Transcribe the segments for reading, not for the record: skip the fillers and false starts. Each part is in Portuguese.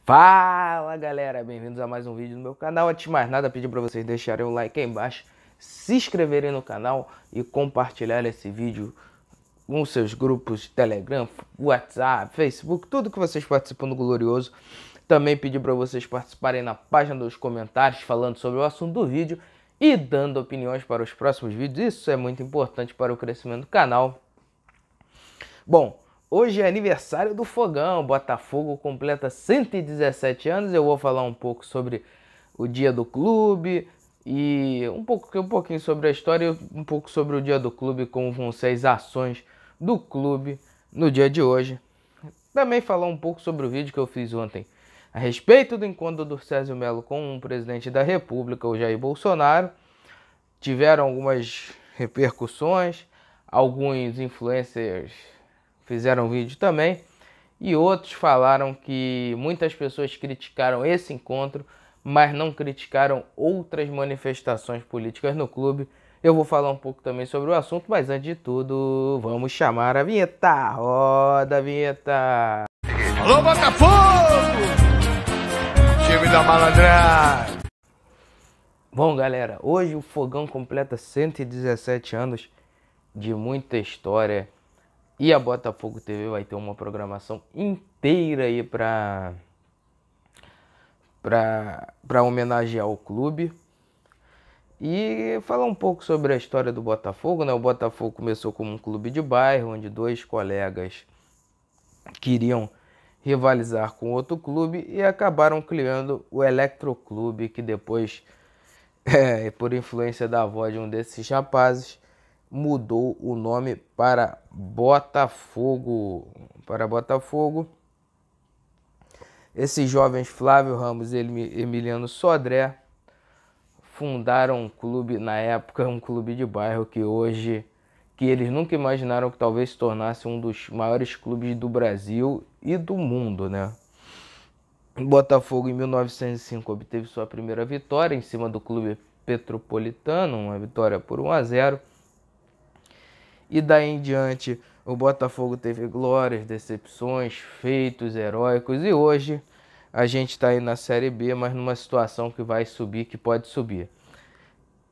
Fala galera, bem-vindos a mais um vídeo no meu canal. Antes de mais nada, pedir para vocês deixarem o like aí embaixo, se inscreverem no canal e compartilhar esse vídeo com seus grupos de Telegram, WhatsApp, Facebook, tudo que vocês participam do Glorioso. Também pedir para vocês participarem na página dos comentários falando sobre o assunto do vídeo e dando opiniões para os próximos vídeos. Isso é muito importante para o crescimento do canal. Bom, hoje é aniversário do Fogão, Botafogo completa 117 anos. Eu vou falar um pouco sobre o dia do clube e um pouquinho sobre a história e um pouco sobre o dia do clube, como vão ser as ações do clube no dia de hoje. Também falar um pouco sobre o vídeo que eu fiz ontem a respeito do encontro do Sérgio Melo com o presidente da República, o Jair Bolsonaro. Tiveram algumas repercussões, alguns influencers fizeram vídeo também, e outros falaram que muitas pessoas criticaram esse encontro, mas não criticaram outras manifestações políticas no clube. Eu vou falar um pouco também sobre o assunto, mas antes de tudo, vamos chamar a vinheta. Roda a vinheta! Alô, Botafogo! Time da malandragem! Bom, galera, hoje o Fogão completa 117 anos de muita história. E a Botafogo TV vai ter uma programação inteira aí para homenagear o clube. E falar um pouco sobre a história do Botafogo, né? O Botafogo começou como um clube de bairro, onde dois colegas queriam rivalizar com outro clube e acabaram criando o Eletroclube, que depois, por influência da avó de um desses rapazes, mudou o nome para Botafogo. Esses jovens, Flávio Ramos e Emiliano Sodré, fundaram um clube, na época um clube de bairro, que eles nunca imaginaram que talvez se tornasse um dos maiores clubes do Brasil e do mundo, né? Botafogo em 1905 obteve sua primeira vitória em cima do Clube Petropolitano, uma vitória por 1-0. E daí em diante o Botafogo teve glórias, decepções, feitos heróicos. E hoje a gente está aí na Série B, mas numa situação que vai subir, que pode subir.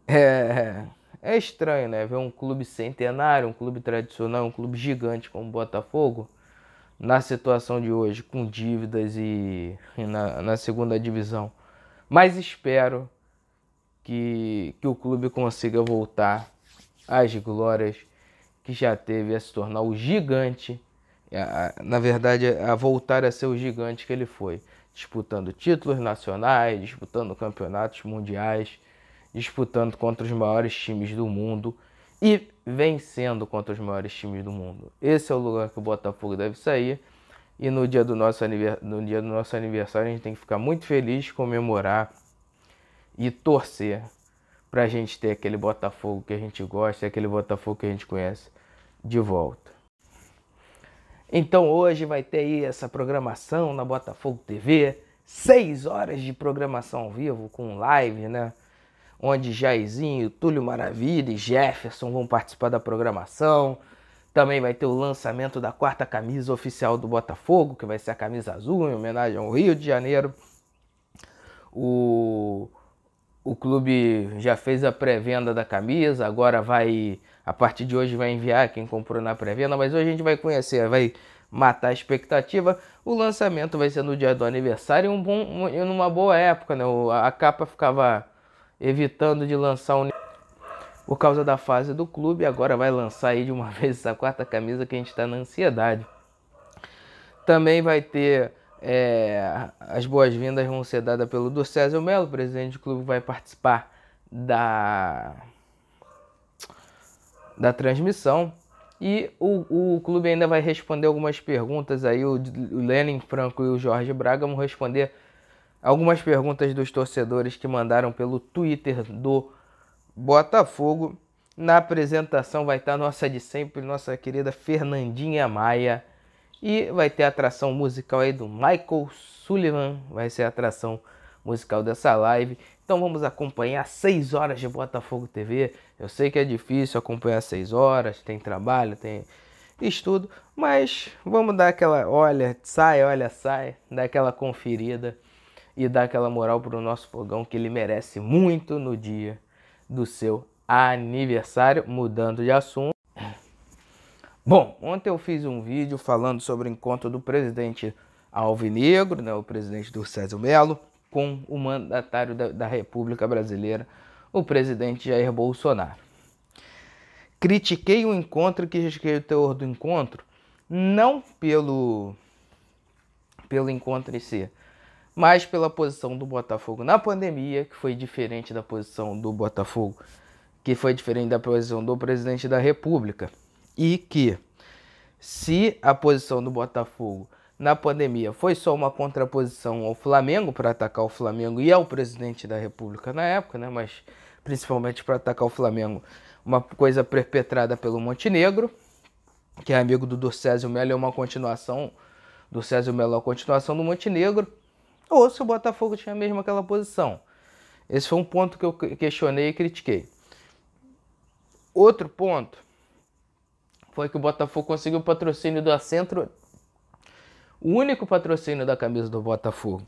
É estranho, né? Ver um clube centenário, um clube tradicional, um clube gigante como o Botafogo, na situação de hoje, com dívidas e na segunda divisão. Mas espero que o clube consiga voltar às glórias que já teve, a se tornar o gigante, na verdade a voltar a ser o gigante que ele foi, disputando títulos nacionais, disputando campeonatos mundiais, disputando contra os maiores times do mundo e vencendo contra os maiores times do mundo. Esse é o lugar que o Botafogo deve sair, e no dia do nosso aniversário a gente tem que ficar muito feliz, comemorar e torcer pra gente ter aquele Botafogo que a gente gosta, aquele Botafogo que a gente conhece de volta. Então hoje vai ter aí essa programação na Botafogo TV, 6 horas de programação ao vivo com live, né? Onde Jairzinho, Túlio Maravilha e Jefferson vão participar da programação. Também vai ter o lançamento da 4ª camisa oficial do Botafogo, que vai ser a camisa azul, em homenagem ao Rio de Janeiro. O clube já fez a pré-venda da camisa, agora a partir de hoje vai enviar quem comprou na pré-venda, mas hoje a gente vai conhecer, vai matar a expectativa. O lançamento vai ser no dia do aniversário e numa boa época, né? A capa ficava evitando de lançar por causa da fase do clube, agora vai lançar aí de uma vez essa 4ª camisa que a gente está na ansiedade. Também vai ter as boas-vindas vão ser dadas pelo Sérgio Melo, presidente do clube, vai participar da transmissão. E o clube ainda vai responder algumas perguntas aí, o Lenin Franco e o Jorge Braga vão responder algumas perguntas dos torcedores que mandaram pelo Twitter do Botafogo. Na apresentação vai estar nossa de sempre, nossa querida Fernandinha Maia. E vai ter a atração musical aí do Michael Sullivan, vai ser a atração musical dessa live. Então vamos acompanhar 6 horas de Botafogo TV. Eu sei que é difícil acompanhar 6 horas, tem trabalho, fiz tudo, mas vamos dar aquela olha, sai, dar aquela conferida e dar aquela moral pro nosso fogão que ele merece muito no dia do seu aniversário. Mudando de assunto. Bom, ontem eu fiz um vídeo falando sobre o encontro do presidente Alvinegro, né, o presidente Durcésio Mello, com o mandatário da República Brasileira, o presidente Jair Bolsonaro. Critiquei o encontro, critiquei o teor do encontro, não pelo encontro em si, mas pela posição do Botafogo na pandemia, que foi diferente da posição do Botafogo, que foi diferente da posição do presidente da República. E que, se a posição do Botafogo na pandemia foi só uma contraposição ao Flamengo, para atacar o Flamengo e ao presidente da República na época, né, mas principalmente para atacar o Flamengo, uma coisa perpetrada pelo Montenegro, que é amigo do Durcésio Mello, é uma continuação, Durcésio Mello é a continuação do Montenegro, ou se o Botafogo tinha mesmo aquela posição. Esse foi um ponto que eu questionei e critiquei. Outro ponto foi que o Botafogo conseguiu o patrocínio da Centro, o único patrocínio da camisa do Botafogo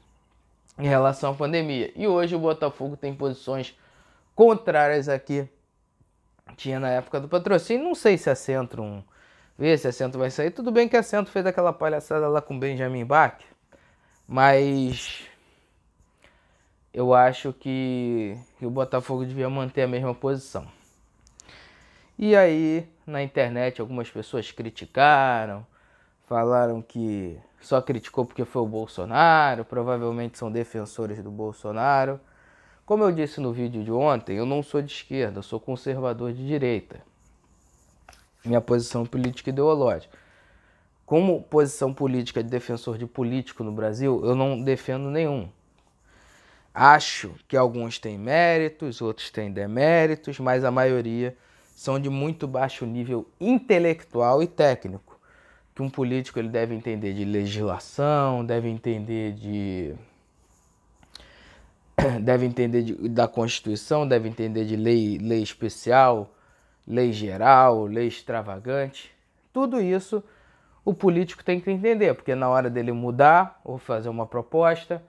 em relação à pandemia. E hoje o Botafogo tem posições contrárias aqui. Tinha na época do patrocínio, não sei se a Centro, vê se a Centro vai sair. Tudo bem que a Centro fez aquela palhaçada lá com o Benjamin Bach, mas eu acho que o Botafogo devia manter a mesma posição. E aí, na internet, algumas pessoas criticaram, falaram que só criticou porque foi o Bolsonaro, provavelmente são defensores do Bolsonaro. Como eu disse no vídeo de ontem, eu não sou de esquerda, eu sou conservador de direita. Minha posição política e ideológica. Como posição política de defensor de político no Brasil, eu não defendo nenhum. Acho que alguns têm méritos, outros têm deméritos, mas a maioria são de muito baixo nível intelectual e técnico. Que um político ele deve entender de legislação, deve entender da Constituição, deve entender de lei especial, lei geral, lei extravagante. Tudo isso o político tem que entender, porque na hora dele mudar ou fazer uma proposta,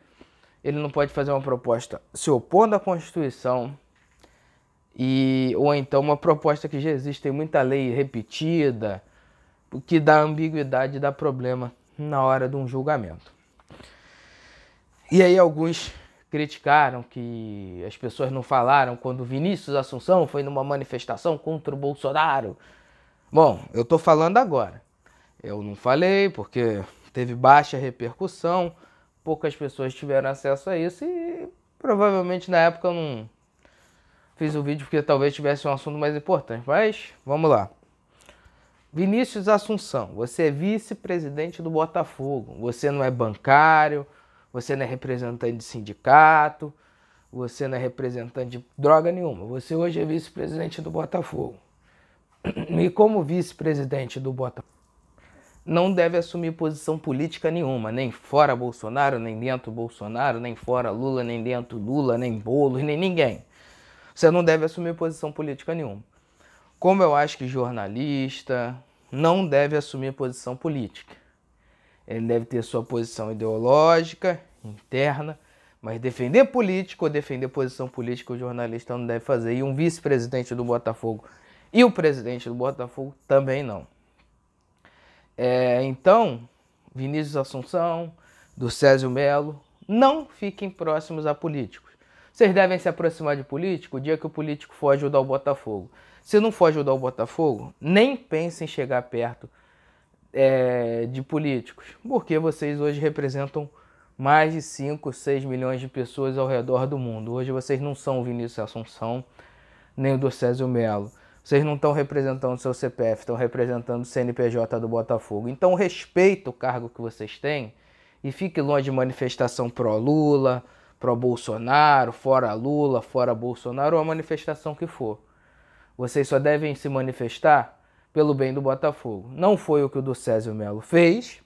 ele não pode fazer uma proposta se opondo à Constituição, ou então uma proposta que já existe, tem muita lei repetida, o que dá ambiguidade, dá problema na hora de um julgamento. E aí alguns criticaram que as pessoas não falaram quando Vinícius Assunção foi numa manifestação contra o Bolsonaro. Bom, eu tô falando agora. Eu não falei porque teve baixa repercussão, poucas pessoas tiveram acesso a isso e provavelmente na época eu não fiz o vídeo porque talvez tivesse um assunto mais importante. Mas vamos lá. Vinícius Assunção, você é vice-presidente do Botafogo, você não é bancário, você não é representante de sindicato, você não é representante de droga nenhuma. Você hoje é vice-presidente do Botafogo. E como vice-presidente do Botafogo, não deve assumir posição política nenhuma, nem fora Bolsonaro, nem dentro Bolsonaro, nem fora Lula, nem dentro Lula, nem Boulos, nem ninguém. Você não deve assumir posição política nenhuma. Como eu acho que jornalista não deve assumir posição política. Ele deve ter sua posição ideológica, interna, mas defender político ou defender posição política o jornalista não deve fazer. E um vice-presidente do Botafogo e o presidente do Botafogo também não. Então, Vinícius Assunção, Durcésio Mello, não fiquem próximos a políticos. Vocês devem se aproximar de político o dia que o político for ajudar o Botafogo. Se não for ajudar o Botafogo, nem pensem em chegar perto de políticos, porque vocês hoje representam mais de 5, 6 milhões de pessoas ao redor do mundo. Hoje vocês não são o Vinícius Assunção, nem o Durcésio Mello. Vocês não estão representando o seu CPF, estão representando o CNPJ do Botafogo. Então respeita o cargo que vocês têm e fique longe de manifestação pró-Lula, pró-Bolsonaro, fora Lula, fora Bolsonaro, ou a manifestação que for. Vocês só devem se manifestar pelo bem do Botafogo. Não foi o que o Durcésio Mello fez,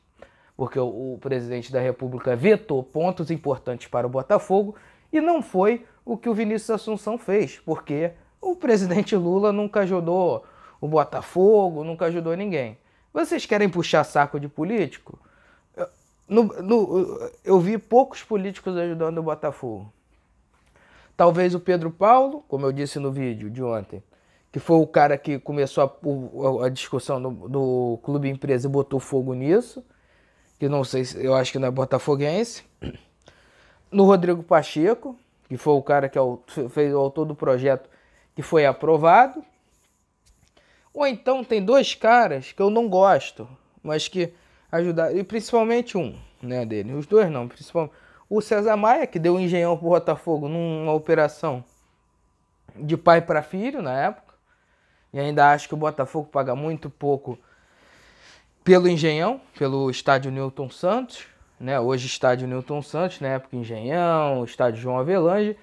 porque o presidente da República vetou pontos importantes para o Botafogo, e não foi o que o Vinícius Assunção fez, porque o presidente Lula nunca ajudou o Botafogo, nunca ajudou ninguém. Vocês querem puxar saco de político? Eu vi poucos políticos ajudando o Botafogo. Talvez o Pedro Paulo, como eu disse no vídeo de ontem, que foi o cara que começou a discussão do Clube Empresa e botou fogo nisso, que não sei, eu acho que não é botafoguense. No Rodrigo Pacheco, que foi o cara que fez o autor do projeto que foi aprovado. Ou então tem dois caras que eu não gosto, mas que ajudaram, e principalmente um, né, dele. Os dois não, principalmente o César Maia, que deu um engenhão pro Botafogo numa operação de pai para filho na época. E ainda acho que o Botafogo paga muito pouco pelo Engenhão, pelo estádio Newton Santos, né? Hoje estádio Newton Santos, na época Engenhão, estádio João Avelange,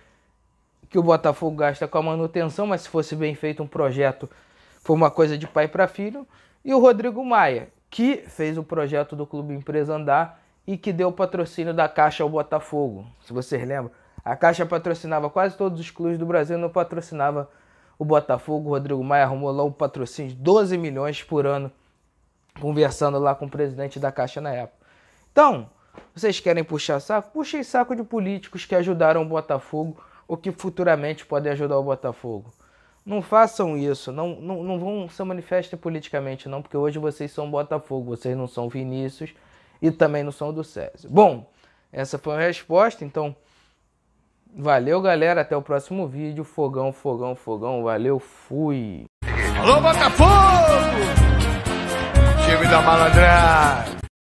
que o Botafogo gasta com a manutenção, mas se fosse bem feito um projeto, foi uma coisa de pai para filho. E o Rodrigo Maia, que fez o projeto do Clube Empresa andar e que deu o patrocínio da Caixa ao Botafogo. Se vocês lembram, a Caixa patrocinava quase todos os clubes do Brasil, não patrocinava o Botafogo. O Rodrigo Maia arrumou lá um patrocínio de 12 milhões por ano, conversando lá com o presidente da Caixa na época. Então, vocês querem puxar saco? Puxem saco de políticos que ajudaram o Botafogo ou que futuramente podem ajudar o Botafogo. Não façam isso, não vão se manifestem politicamente não, porque hoje vocês são Botafogo, vocês não são Vinícius e também não são do César. Bom, essa foi a resposta, então valeu galera, até o próximo vídeo, fogão, fogão, fogão, valeu, fui! Alô Botafogo! Time da malandragem!